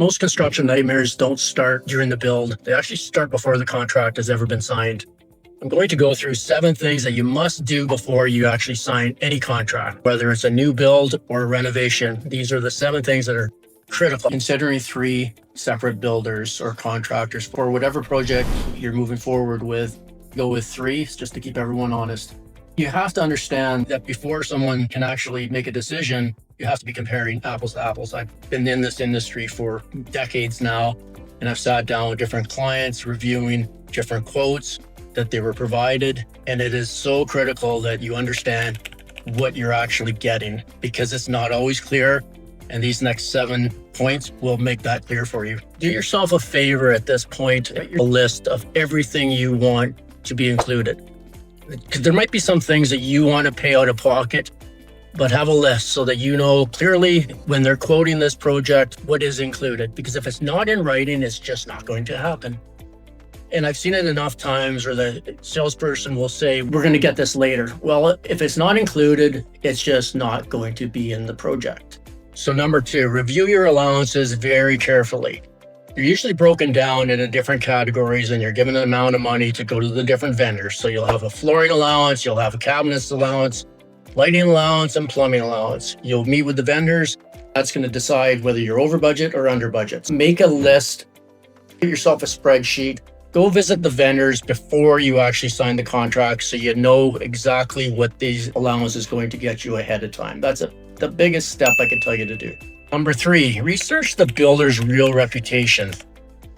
Most construction nightmares don't start during the build. They actually start before the contract has ever been signed. I'm going to go through 7 things that you must do before you actually sign any contract, whether it's a new build or a renovation. These are the 7 things that are critical. Considering 3 separate builders or contractors for whatever project you're moving forward with, go with 3 just to keep everyone honest. You have to understand that before someone can actually make a decision, you have to be comparing apples to apples. I've been in this industry for decades now, and I've sat down with different clients reviewing different quotes that they were provided. And it is so critical that you understand what you're actually getting, because it's not always clear. And these next 7 points will make that clear for you. Do yourself a favor at this point, a list of everything you want to be included. Because there might be some things that you want to pay out of pocket, but have a list so that you know clearly when they're quoting this project, what is included. Because if it's not in writing, it's just not going to happen. And I've seen it enough times where the salesperson will say, we're going to get this later. Well, if it's not included, it's just not going to be in the project. So number 2, review your allowances very carefully. You're usually broken down into different categories, and you're given an amount of money to go to the different vendors. So you'll have a flooring allowance, you'll have a cabinets allowance, lighting allowance, and plumbing allowance. You'll meet with the vendors. That's going to decide whether you're over budget or under budget. Make a list, get yourself a spreadsheet, go visit the vendors before you actually sign the contract so you know exactly what these allowance is going to get you ahead of time. That's the biggest step I can tell you to do. Number 3, research the builder's real reputation.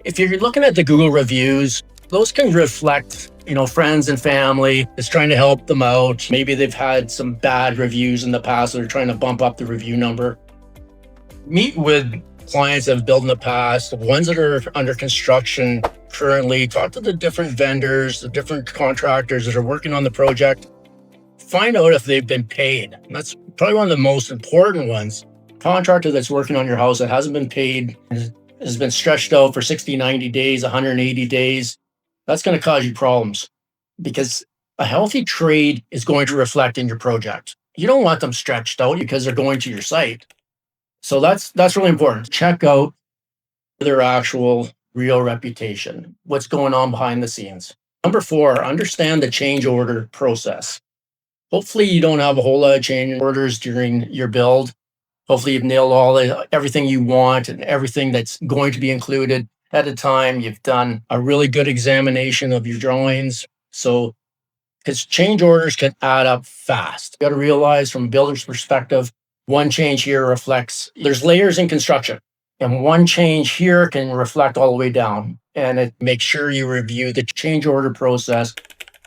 If you're looking at the Google reviews, those can reflect, friends and family is trying to help them out. Maybe they've had some bad reviews in the past, so they're trying to bump up the review number. Meet with clients that have built in the past, the ones that are under construction currently. Talk to the different vendors, the different contractors that are working on the project. Find out if they've been paid. That's probably one of the most important ones. Contractor that's working on your house that hasn't been paid, has been stretched out for 60, 90 days, 180 days, that's going to cause you problems, because a healthy trade is going to reflect in your project. You don't want them stretched out because they're going to your site. So that's really important. Check out their actual real reputation, what's going on behind the scenes. Number 4, understand the change order process. Hopefully you don't have a whole lot of change orders during your build. Hopefully you've nailed everything you want and everything that's going to be included at a time. You've done a really good examination of your drawings. So, because change orders can add up fast. You got to realize from a builder's perspective, one change here there's layers in construction, and one change here can reflect all the way down. And make sure you review the change order process.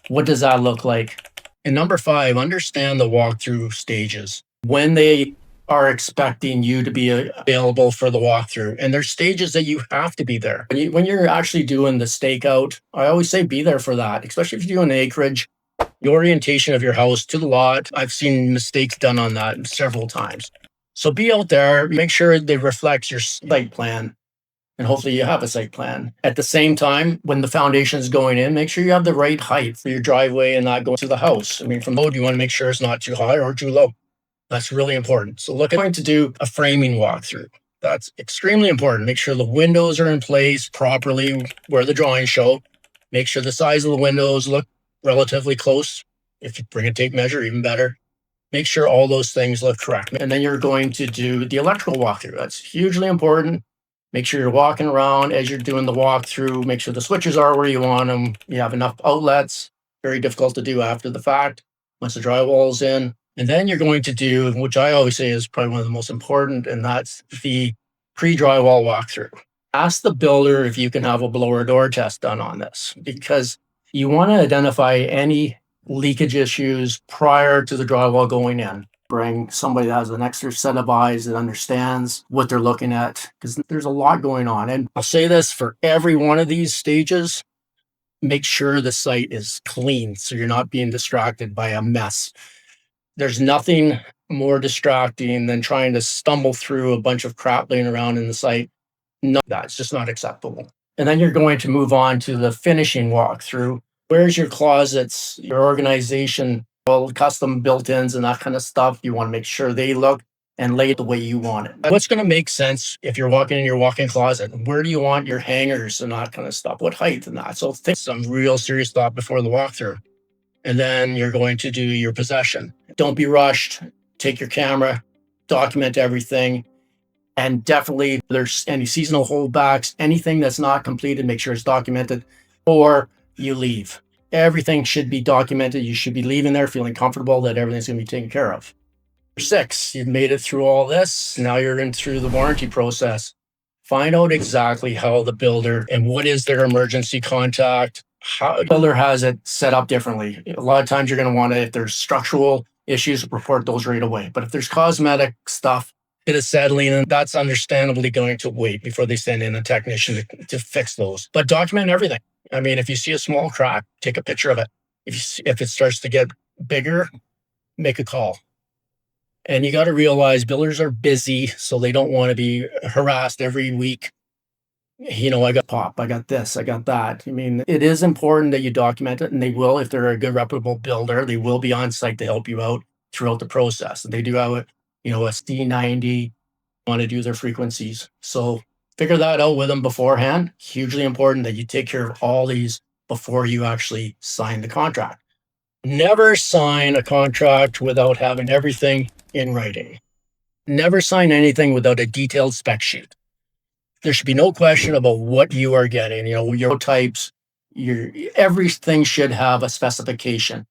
What does that look like? And number 5, understand the walkthrough stages. When they are expecting you to be available for the walkthrough. And there's stages that you have to be there. When you're actually doing the stakeout, I always say be there for that, especially if you're doing acreage, the orientation of your house to the lot. I've seen mistakes done on that several times. So be out there, make sure they reflect your site plan, and hopefully you have a site plan. At the same time, when the foundation is going in, make sure you have the right height for your driveway and not going to the house. From load, you want to make sure it's not too high or too low. That's really important. So look, I'm going to do a framing walkthrough. That's extremely important. Make sure the windows are in place properly where the drawings show. Make sure the size of the windows look relatively close. If you bring a tape measure, even better. Make sure all those things look correct. And then you're going to do the electrical walkthrough. That's hugely important. Make sure you're walking around as you're doing the walkthrough. Make sure the switches are where you want them. You have enough outlets. Very difficult to do after the fact, once the drywall's in. And then you're going to do, which I always say is probably one of the most important, and that's the pre-drywall walkthrough. Ask the builder if you can have a blower door test done on this, because you want to identify any leakage issues prior to the drywall going in. Bring somebody that has an extra set of eyes that understands what they're looking at, because there's a lot going on. And I'll say this for every one of these stages, make sure the site is clean so you're not being distracted by a mess. There's nothing more distracting than trying to stumble through a bunch of crap laying around in the site. No, that's just not acceptable. And then you're going to move on to the finishing walkthrough. Where's your closets, your organization, all custom built-ins and that kind of stuff? You want to make sure they look and lay it the way you want it. What's going to make sense if you're walking in your walk-in closet? Where do you want your hangers and that kind of stuff? What height and that? So think some real serious thought before the walkthrough. And then you're going to do your possession. Don't be rushed. Take your camera, document everything. And definitely, if there's any seasonal holdbacks, anything that's not completed, make sure it's documented, or you leave. Everything should be documented. You should be leaving there feeling comfortable that everything's going to be taken care of. 6, you've made it through all this. Now you're in through the warranty process. Find out exactly how the builder and what is their emergency contact. How the builder has it set up differently. A lot of times you're going to want to, if there's structural issues, report those right away. But if there's cosmetic stuff, it is settling, and that's understandably going to wait before they send in a technician to fix those. But document everything. I mean, if you see a small crack, take a picture of it. If it starts to get bigger, make a call. And you got to realize builders are busy, so they don't want to be harassed every week. You know, I got pop, I got this, I got that. I mean, it is important that you document it, and they will, if they're a good reputable builder, they will be on site to help you out throughout the process. And they do have, a C90, want to do their frequencies. So figure that out with them beforehand. Hugely important that you take care of all these before you actually sign the contract. Never sign a contract without having everything in writing. Never sign anything without a detailed spec sheet. There should be no question about what you are getting. Your types, everything should have a specification.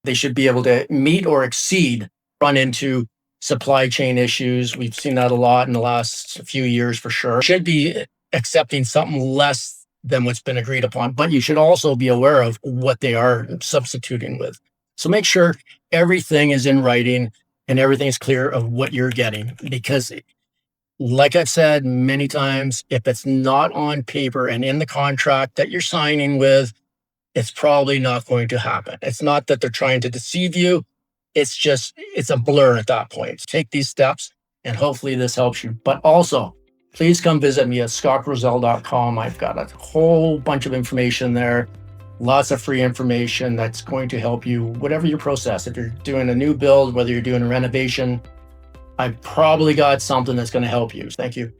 They should be able to meet or exceed, run into supply chain issues. We've seen that a lot in the last few years for sure. Should be accepting something less than what's been agreed upon, but you should also be aware of what they are substituting with. So make sure everything is in writing and everything's clear of what you're getting, because like I've said many times, if it's not on paper and in the contract that you're signing with, it's probably not going to happen. It's not that they're trying to deceive you. It's a blur at that point. Take these steps and hopefully this helps you. But also, please come visit me at scottgrozelle.com. I've got a whole bunch of information there, lots of free information that's going to help you, whatever your process. If you're doing a new build, whether you're doing a renovation, I've probably got something that's going to help you. Thank you.